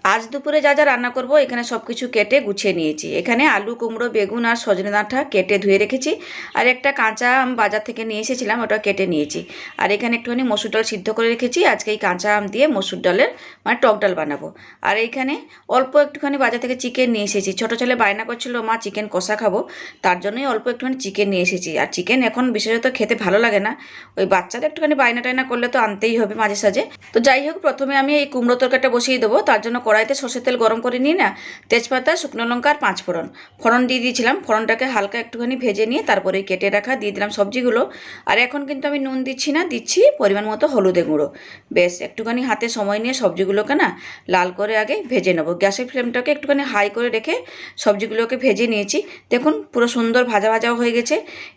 আজ দুপুরে যা যা রান্না করব এখানে সব কিছু কেটে গুছিয়ে নিয়েছি। এখানে আলু, কুমড়ো, বেগুন আর সজনে ডাঁটা কেটে ধুয়ে রেখেছি। আর একটা কাঁচা আম বাজার থেকে নিয়ে এসেছিলাম, ওটা কেটে নিয়েছি। আর এখানে একটুখানি মসুর ডাল সিদ্ধ করে রেখেছি। আজকে এই কাঁচা আম দিয়ে মসুর ডালের মানে টক ডাল বানাবো। আর এইখানে অল্প একটুখানি বাজার থেকে চিকেন নিয়ে এসেছি। ছোটো ছেলে বায়না করছিল মা চিকেন কষা খাবো, তার জন্যই অল্প একটুখানি চিকেন নিয়ে এসেছি। আর চিকেন এখন বিশেষত খেতে ভালো লাগে না, ওই বাচ্চাদের একটুখানি বায়না টায়না করলে তো আনতেই হবে মাঝে সাঝে। তো যাই হোক, প্রথমে আমি এই কুমড়ো তরকারিটা বসিয়ে দেবো। তার জন্য কড়াইতে সর্ষের তেল গরম করে নিয়ে না তেজপাতা, শুকনো লঙ্কা আর 5 ফোড়ন ফোড়ন দিয়ে দিয়েছিলাম। ফোড়নটাকে হালকা একটুখানি ভেজে নিয়ে তারপরে কেটে রাখা দিয়ে দিলাম সবজিগুলো। আর এখন কিন্তু আমি নুন দিচ্ছি না, দিচ্ছি পরিমাণ মতো হলুদে গুঁড়ো। বেশ একটুখানি হাতে সময় নিয়ে সবজিগুলোকে না লাল করে আগে ভেজে নেবো। গ্যাসের ফ্লেমটাকে একটুখানি হাই করে রেখে সবজিগুলোকে ভেজে নিয়েছি। দেখুন পুরো সুন্দর ভাজা ভাজাও হয়ে গেছে।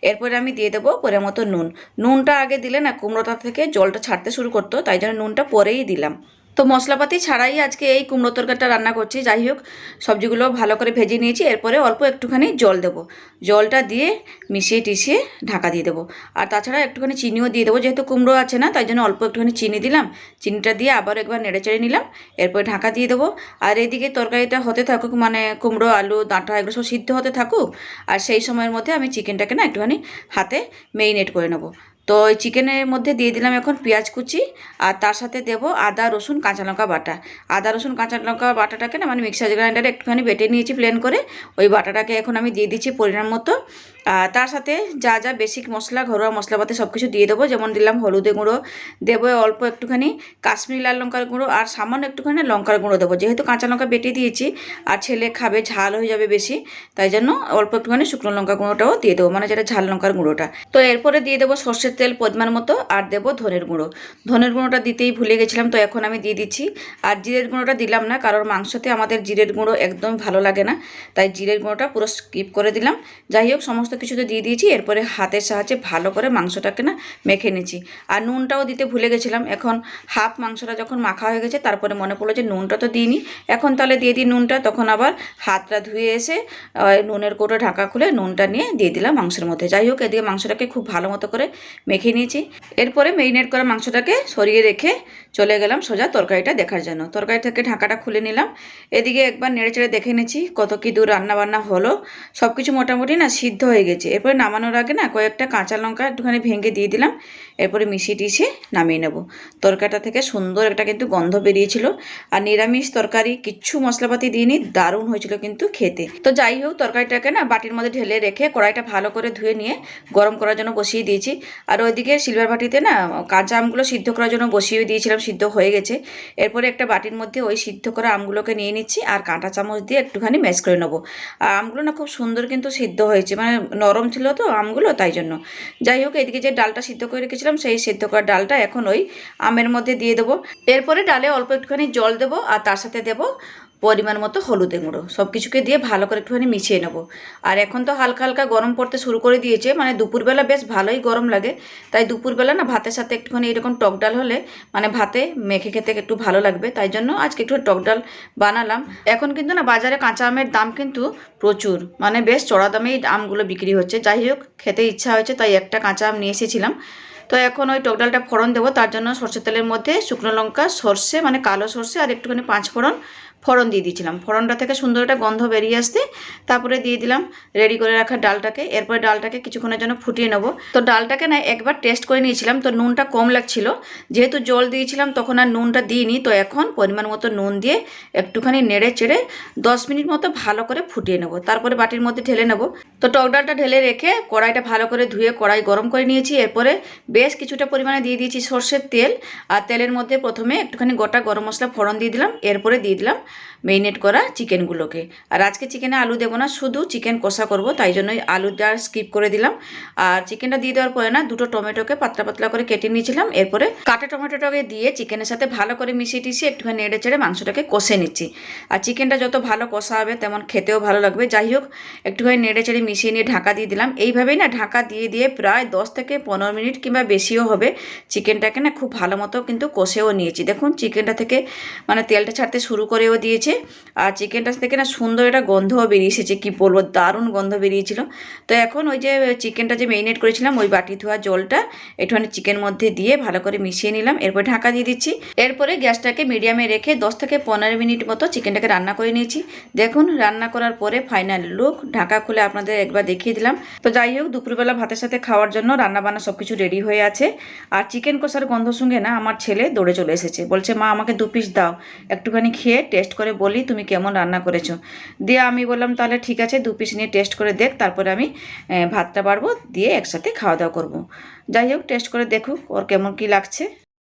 এরপরে আমি দিয়ে দেবো পরিমাণ মতো নুন। নুনটা আগে দিলে না কুমড়োটা থেকে জলটা ছাড়তে শুরু করতো, তাই জন্য নুনটা পরেই দিলাম। তো মশলাপাতি ছাড়াই আজকে এই কুমড়ো তরকারিটা রান্না করছি। যাই হোক, সবজিগুলো ভালো করে ভেজে নিয়েছি। এরপরে অল্প একটুখানি জল দেবো। জলটা দিয়ে মিশিয়ে টিশিয়ে ঢাকা দিয়ে দেবো। আর তাছাড়া একটুখানি চিনিও দিয়ে দেবো, যেহেতু কুমড়ো আছে না, তাই জন্য অল্প একটুখানি চিনি দিলাম। চিনিটা দিয়ে আবার একবার নেড়ে চেড়ে নিলাম। এরপরে ঢাকা দিয়ে দেবো। আর এইদিকে তরকারিটা হতে থাকুক, মানে কুমড়ো, আলু, ডাঁটা এগুলো সব সিদ্ধ হতে থাকুক। আর সেই সময়ের মধ্যে আমি চিকেনটাকে না একটুখানি হাতে মেরিনেট করে নেবো। তো ওই চিকেনের মধ্যে দিয়ে দিলাম এখন পেঁয়াজ কুচি। আর তার সাথে দেবো আদা, রসুন, কাঁচা লঙ্কা বাটা। আদা, রসুন, কাঁচা লঙ্কা বাটাটাকে না মানে মিক্সার গ্রাইন্ডারে একটুখানি বেটে নিয়েছি প্লেন করে। ওই বাটাটাকে এখন আমি দিয়ে দিচ্ছি পরিমাণ মতো। আর তার সাথে যা যা বেসিক মশলা, ঘরোয়া মশলাপাতি সব কিছু দিয়ে দেবো। যেমন দিলাম হলুদের গুঁড়ো, দেবো অল্প একটুখানি কাশ্মীরি লাল লঙ্কার গুঁড়ো, আর সামান্য একটুখানি লঙ্কার গুঁড়ো দেবো। যেহেতু কাঁচা লঙ্কা বেটে দিয়েছি আর ছেলে খাবে, ঝাল হয়ে যাবে বেশি, তাই জন্য অল্প একটুখানি শুকনো লঙ্কা গুঁড়োটাও দিয়ে দেবো, মানে যেটা ঝাল লঙ্কার গুঁড়োটা। তো এরপরে দিয়ে দেবো সর্ষের তেল পরিমাণ মতো, আর দেবো ধনের গুঁড়ো। ধনের গুঁড়োটা দিতেই ভুলে গেছিলাম, তো এখন আমি দিয়ে দিচ্ছি। আর জিরের গুঁড়োটা দিলাম না, কারণ মাংসতে আমাদের জিরের গুঁড়ো একদমই ভালো লাগে না, তাই জিরের গুঁড়োটা পুরো স্কিপ করে দিলাম। যাই হোক, সমস্ত কিছুতে দিয়ে দিয়েছি। এরপরে হাতের সাহায্যে ভালো করে মাংসটাকে না মেখে নিচ্ছি। আর নুনটাও দিতে ভুলে গেছিলাম। এখন হাফ মাংসটা যখন মাখা হয়ে গেছে, তারপরে মনে পড়লো যে নুনটা তো দিইনি, এখন তাহলে দিয়ে দিই নুনটা। তখন আবার হাতটা ধুয়ে এসে নুনের কৌটো ঢাকা খুলে নুনটা নিয়ে দিয়ে দিলাম মাংসের মধ্যে। যাই হোক, এদিকে মাংসটাকে খুব ভালো মতো করে মেখে নিয়েছি। এরপরে মেরিনেট করা মাংসটাকে সরিয়ে রেখে চলে গেলাম সোজা তরকারিটা দেখার জন্য। তরকারি থেকে ঢাকাটা খুলে নিলাম। এদিকে একবার নেড়ে চেড়ে দেখে নিয়েছি কত কী দূর রান্না বান্না হলো। সব কিছু মোটামুটি না সিদ্ধ হয়ে গেছে। এরপরে নামানোর আগে না কয়েকটা কাঁচা লঙ্কা একটুখানি ভেঙে দিয়ে দিলাম। এরপরে মিশিয়ে টিশিয়ে নামিয়ে নেব। তরকারিটা থেকে সুন্দর একটা কিন্তু গন্ধ বেরিয়েছিল। আর নিরামিষ তরকারি, কিচ্ছু মশলাপাতি দিইনি, দারুণ হয়েছিল কিন্তু খেতে। তো যাই হোক, তরকারিটাকে না বাটির মধ্যে ঢেলে রেখে কড়াইটা ভালো করে ধুয়ে নিয়ে গরম করার জন্য বসিয়ে দিয়েছি। আর ওইদিকে সিলভার বাটিতে না কাঁচা আমগুলো সিদ্ধ করার জন্য বসিয়ে দিয়েছিলাম, সিদ্ধ হয়ে গেছে। এরপরে একটা বাটির মধ্যে ওই সিদ্ধ করা আমগুলোকে নিয়ে নিচ্ছি, আর কাঁটা চামচ দিয়ে একটুখানি ম্যাশ করে নেবো। আর আমগুলো না খুব সুন্দর কিন্তু সিদ্ধ হয়েছে, মানে নরম ছিল তো আমগুলো, তাই জন্য। যাই হোক, এদিকে যে ডালটা সিদ্ধ করে রেখেছিলাম, সেই সিদ্ধ করা ডালটা এখন ওই আমের মধ্যে দিয়ে দেবো। এরপরে ডালে অল্প একটুখানি জল দেবো, আর তার সাথে দেবো পরিমাণ মতো হলুদের গুঁড়ো। সব কিছুকে দিয়ে ভালো করে একটুখানি মিশিয়ে নেবো। আর এখন তো হালকা হালকা গরম পড়তে শুরু করে দিয়েছে, মানে দুপুরবেলা বেশ ভালোই গরম লাগে। তাই দুপুরবেলা না ভাতের সাথে একটুখানি এরকম টক ডাল হলে মানে ভাতে মেখে খেতে একটু ভালো লাগবে, তাই জন্য আজকে একটু টক ডাল বানালাম। এখন কিন্তু না বাজারে কাঁচা আমের দাম কিন্তু প্রচুর, মানে বেশ চড়া দামেই আমগুলো বিক্রি হচ্ছে। যাই হোক, খেতে ইচ্ছা হয়েছে তাই একটা কাঁচা আম নিয়ে এসেছিলাম। তো এখন ওই টক ডালটা ফোড়ন দেবো। তার জন্য সরষের তেলের মধ্যে শুকনো লঙ্কা, সর্ষে মানে কালো সর্ষে, আর একটুখানি 5 ফোড়ন দিয়ে দিয়েছিলাম। ফোড়নটা থেকে সুন্দর একটা গন্ধ বেরিয়ে আসতে তারপরে দিয়ে দিলাম রেডি করে রাখা ডালটাকে। এরপরে ডালটাকে কিছুক্ষণের জন্য ফুটিয়ে নেবো। তো ডালটাকে না একবার টেস্ট করে নিয়েছিলাম, তো নুনটা কম লাগছিল। যেহেতু জল দিয়েছিলাম তখন আর নুনটা দিইনি, তো এখন পরিমাণ মতো নুন দিয়ে একটুখানি নেড়ে চেড়ে 10 মিনিট মতো ভালো করে ফুটিয়ে নেবো। তারপরে বাটির মধ্যে ঢেলে নেবো। তো টক ডালটা ঢেলে রেখে কড়াইটা ভালো করে ধুয়ে কড়াই গরম করে নিয়েছি। এরপরে বেশ কিছুটা পরিমাণে দিয়ে দিয়েছি সর্ষের তেল। আর তেলের মধ্যে প্রথমে একটুখানি গোটা গরম মশলা ফোড়ন দিয়ে দিলাম। এরপরে দিয়ে দিলাম মেরিনেট করা চিকেনগুলোকে। আর আজকে চিকেনে আলু দেবো না, শুধু চিকেন কষা করব, তাই জন্যই আলুটা স্কিপ করে দিলাম। আর চিকেনটা দিয়ে দেওয়ার পরে না দুটো টমেটোকে পাতলা পাতলা করে কেটে নিয়েছিলাম। এরপরে কাটা টমেটোটাকে দিয়ে চিকেনের সাথে ভালো করে মিশিয়ে টিশিয়ে একটুখানি নেড়ে চেড়ে মাংসটাকে কষে নিচ্ছি। আর চিকেনটা যত ভালো কষা হবে তেমন খেতেও ভালো লাগবে। যাই হোক, একটুখানি নেড়ে চেড়ে মিশিয়ে নিয়ে ঢাকা দিয়ে দিলাম। এইভাবেই না ঢাকা দিয়ে দিয়ে প্রায় 10 থেকে 15 মিনিট কিংবা বেশিও হবে চিকেনটাকে না খুব ভালো মতো কিন্তু কষেও নিয়েছি। দেখুন চিকেনটা থেকে মানে তেলটা ছাড়তে শুরু করেও দিয়েছে। আর চিকেনটা থেকে না সুন্দর একটা গন্ধও বেরিয়ে এসেছে, কী বলবো, দারুণ গন্ধ বেরিয়েছিল। তো এখন ওই যে চিকেনটা যে মেরিনেট করেছিলাম ওই বাটি ধোয়া জলটা একটুখানি চিকেন মধ্যে দিয়ে ভালো করে মিশিয়ে নিলাম। এরপর ঢাকা দিয়ে দিচ্ছি। এরপরে গ্যাসটাকে মিডিয়ামে রেখে 10 থেকে 15 মিনিট মতো চিকেনটাকে রান্না করে নিয়েছি। দেখুন রান্না করার পরে ফাইনাল লুক, ঢাকা খুলে আপনাদের একবার দেখিয়ে দিলাম। তো যাই হোক, দুপুরবেলা ভাতের সাথে খাওয়ার জন্য রান্নাবান্না সব কিছু রেডি হয়ে আছে। আর চিকেন কষার গন্ধ শুনে না আমার ছেলে দৌড়ে চলে এসেছে, বলছে মা আমাকে 2 পিস দাও, একটুখানি খেয়ে টেস্ট করে বলি তুমি কেমন রান্না করেছো। দিয়ে আমি বললাম তাহলে ঠিক আছে 2 পিস নিয়ে টেস্ট করে দেখ, তারপরে আমি ভাতটা বাড়বো, দিয়ে একসাথে খাওয়া দাওয়া করবো। যাই হোক টেস্ট করে দেখুক ওর কেমন কি লাগছে।